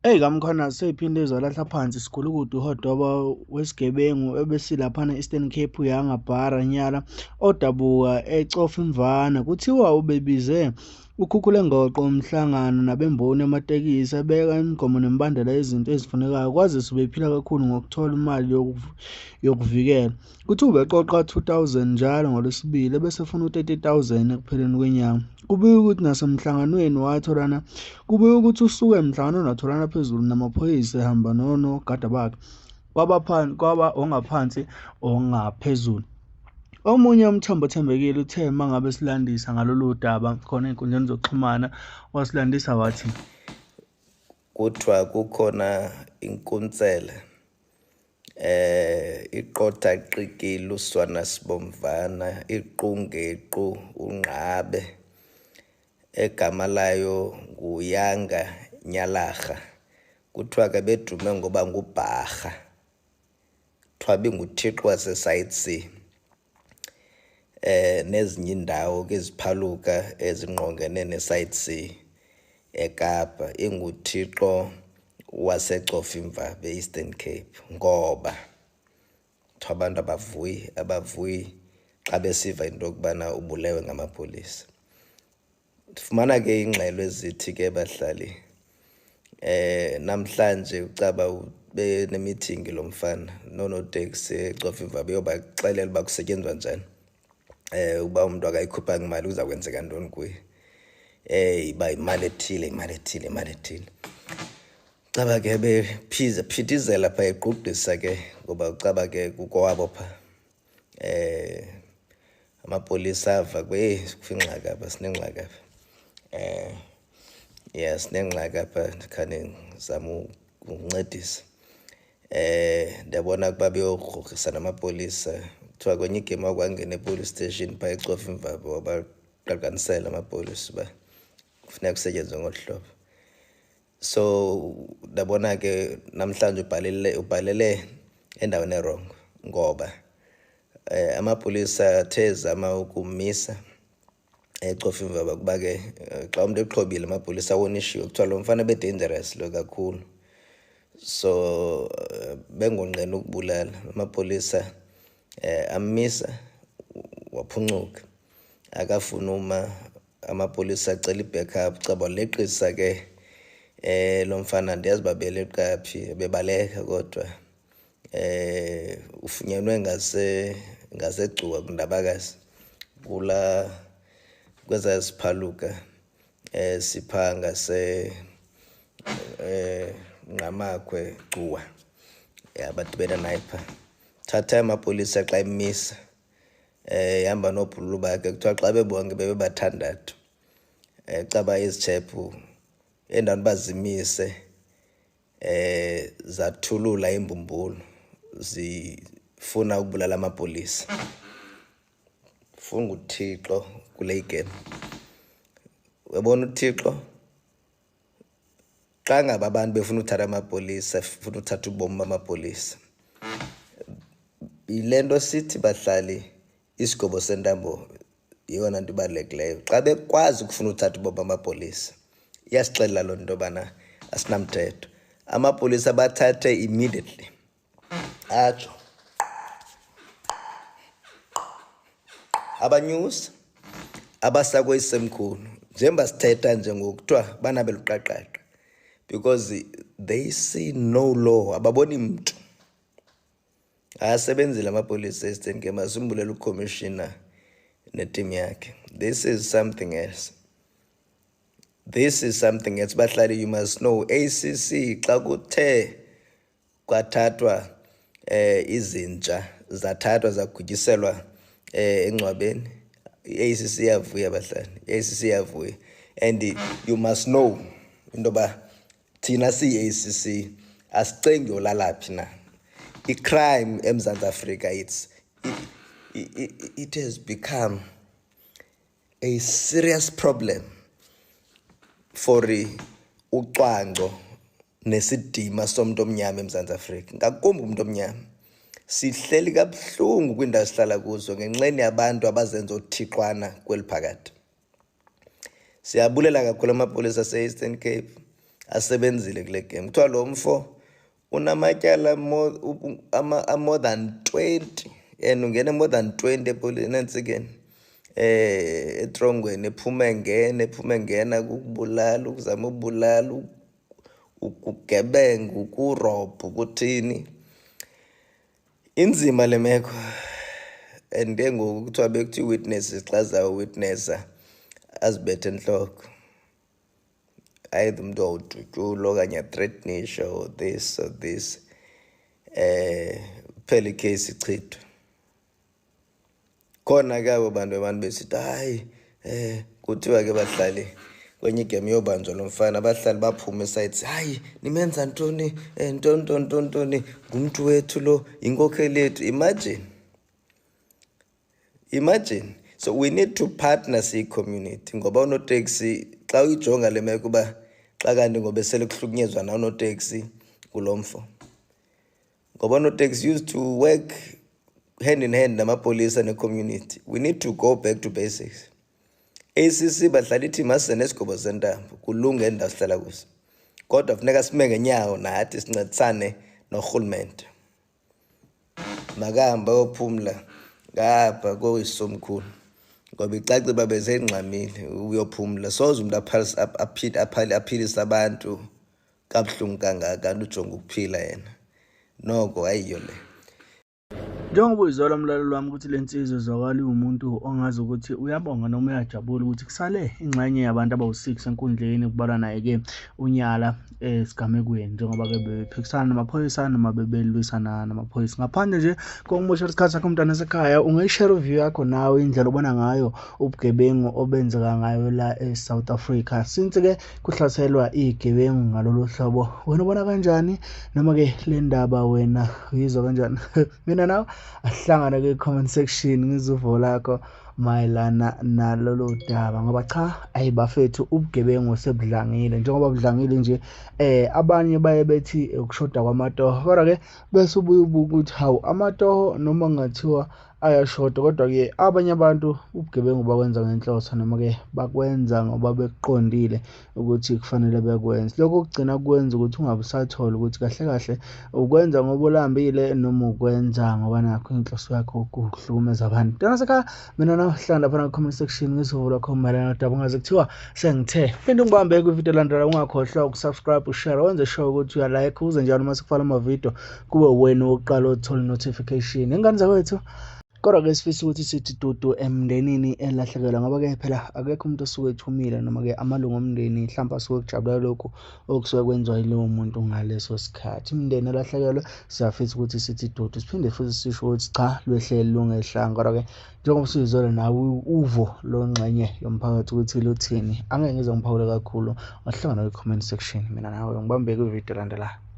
Kamkhona seyiphinde izolahla phansi isigulukudu uhodoba wesigebengu ebesilaphana e-Eastern Cape uyangabhara nyala odabuka ecofa imvana kuthiwa ubebize ukhukhulengqoqo umhlangano nabemboni ematekisi abeka imigomo nemibandela yezinto ezifunekayo kwazise ubephila kakhulu ngokuthola imali yokuvikela. Kuthiwa ubeqoqa 2,000 njalo ngolwesibili ebesefuna u-30,000 ekupheleni kwenyanga. Kubikwa ukuthi usuka emhlanganweni watholana phezulu namaphoyisa ehamba nonogada bakhe kwaba ongaphansi ongaphezulu. Omunye umthombo othembekile uthe uma ngabe silandisa ngalolu daba khona ey'nkundleni zokuxhumana wasilandisa wathi kuthiwa kukhona inkunsela iqotha qikile uswana sibomvana iqungequ unqabe egama layo nguyanga nyalaga kuthiwa ke bedume ngoba ngubharha kuthiwa binguthixo waseside C nezinye indawo ke eziphaluka ezingqongene neside C eKapa inguthixo wasecofa imvaba e-Eastern Cape ngoba kuthiwa abantu abavuyi xa besiva into yokubana ubulewe ngamapolisa. Fumana ke ingxelo ezithi ke bahlali namhlanje ucaba benemeeting lo mfana nonoteksi ecofa imvaba yobaxelela uba kusetyenzwa njani uba umuntu akayikhuphanga imali uza kwenzeka ntoni kuye iba imali ethile caba ke bephithizela pha equgqisa ke ngoba ucaba ke kukowabo pha amapolisa ava kufingxaki apha sinengxaki apha sinengxaki apha ndikhane ndizama ukuncedisa ndiyabona ukuba beyogrogrisa namapolisa kuthiwa kwenye igema wakwangena epolice station phaa ecofa imvaba wabaqaqanisela amapolisa uba kufuneka kusetyenzwe ngolu hlobo. So ndabona ke namhlanje ubhalele endaweni erongo ngoba amapolisa athe ezama ukumisa ecofa imvaba kuba ke xa umntu eqhobile amapolisa awonishiwe kuthiwa lo mfana be-dangerous lo kakhulu. So bengonqeni ukubulala amapolisa ammisa waphuncuka akafuna uma amapolisa acela i-backup caba leqisa ke lo mfana ndiyazi uba beleqa phi bebaleka kodwa ufunyenwe ngasegcuwa kundabakazi kweza siphaluka sipha ngqamakhwe gcuwa badibena naye phaa thatha amapolisa xa emisa ihamba noobhululu bakhe kuthiwa xa bebonke bebebathandathu caba izitshephu endaweni bazimise zathulula imbumbulu zifuna ukubulala amapolisa. Funga uThixo kule igame. Uyabona uThixo xa ngaba abantu befuna uthatha amapolisa funa uthatha ubomi bamapolisa yile nto sithi bahlali isigobo sentambo yeyona nto ibalulekileyo. Xa bekwazi ukufuna uthatha ubomi bamapolisa iyasixelela loo nto yobana asinamthetho. Amapolisa bathathe immediately atsho abanyusa abasakoyisemkhulu njengoba sithetha nje ngokuthiwa banabeluqaqaqa because they see no law ababoni mntu. Asebenzile amapolisa e-Eastern Cape asumbulela ucommissioner neteam yakhe. This is something else. Bahlali, you must know ACC xa kuthe kwathathwa izinja zathathwa zagutyiselwa engcwabeni i-ACC yavuya bahlali. I-ACC yavuya and you must know into yoba thina siyi-ACC asicengi yolalaphi na. I-crime eMzantsi Afrika it has become a serious problem for ucwangco nesidima somntu omnyama eMzantsi Afrika, ngakumbi umntu omnyama. Sihleli kabuhlungu kwiindawo sihlala kuzo ngenxeni yabantu abazenza uthixwana kweli phakade. Siyabulela kakhulu amapolisa ase-Eastern Cape asebenzile kule game. Kuthiwa lo mfo unamatyala more than 20 and ungene more than 20 enantsikeni etrongweni, ephuma engena kukubulala, ukuzama ukubulala, ukugebenga, ukurobha, ukuthini. Inzima le meko. And ke ngoku kuthiwa bekuthiwa witnesses xa zawuwitnessa azibethe entloko. Either umuntu wawudutyulwa okanye athreatenisha or this. Phela icase ichithwe. Khona ke abo bantu besithi hayi kuthiwa ke bahlali kwenye igame yobanjwa lo mfana abahlali baphuma esides, hayi nimenza ntoni ntoni ngumntu wethu lo, inkokheli yethu. Imagine. So we need to partner community ngoba unoteksi xa uyijonga le meko uba xa kanti ngoba sele kuhlukunyezwa na unoteksi kulo mfo. Ngoba unoteksi used to work hand in hand namapolisa ne-community. We need to go back to basics. ACC bahlala ithi mase nesigobho sentambo kulunge endawo sihlala kuso. Kodwa funeka sime ngenyawo nathi sincedisane norhulumente. Makahamba yophumla ngapha koyisomkhulu ngoba icace babezengxamile uyophumla. Soze umuntu aphilisa abantu kabuhlungu kangaka ujonga ukuphila yena. Noko ayiyo le. Njengoba uyizola mlaleli wami ukuthi le nsizwa ezwakala umuntu ongazi ukuthi uyabonga noma uyajabula ukuthi kusale ingxenye yabantu abawu-6 enkundleni kubalwa naye-ke uNyala esigamekweni njengoba-ke bephikisana namaphoyisa noma bebelwisana namaphoyisa. Ngaphandle nje kokumosha isikhathi sakho mntwana esekhaya, ungayishare review yakho nawe indlela obona ngayo ubugebengu obenzeka ngayo la eSouth Africa since-ke kuhlaselwa iyigebengu ngalolu hlobo. Wena ubona kanjani noma-ke le ndaba wena uyizwa kanjani? Mina nawe asihlangane kwi-comment section ngizuvo lakho mayelana nalolu daba ngoba cha ayibafethu ubugebengu sebudlangile njengoba budlangile nje abanye baye bethi ukushoda kwamatoho kodwa-ke bese ubuye ubuke ukuthi hawu amatoho noma kungathiwa ayashoda kodwa-ke abanye abantu ubugebengu bakwenza ngenhloso noma-ke bakwenza ngoba bekuqondile ukuthi kufanele bekwenze. Lokho kugcina kwenza ukuthi ungabe usathola ukuthi kahle kahle ukwenza ngoba ulambile noma ukwenza ngoba nakho inhloso yakho ukuhlukumeza abantu. Mntwana sekhaya, mina nawe hlala lapha na-comment section ngizovuka lakho mayelana nodaba ungaze kuthiwa sengithe. Phinde ngibambe kwividiyo landela, ungakhohlwa ukusubscribe, ushare, wenze sure ukuthi uyalike uze njalo uma sekufala amavidiyo kube wena oqala uthola notification. Ingane zakwethu kodwa-ke sifisa ukuthi sithi dudu emndenini elahlekelwa ngoba-ke phela akekho umuntu osuke ethumile noma-ke amalungu omndeni mhlawumbe asuke kujabulela lokhu okusuke kwenziwa yilowo muntu ngaleso sikhathi. Imindeni elahlekelwe siyafisa ukuthi sithi dudu siphinde futhi sisho ukuthi cha lwehleli lungehlanga kodwa-ke njengoba usuyizole nawe uvo longxenye yomphakathi ukuthi luthini. Angeke ngize ngiphawule kakhulu, wasihlangana kwi-comment section. Mina nawe ngibambe kwividiyo landelayo.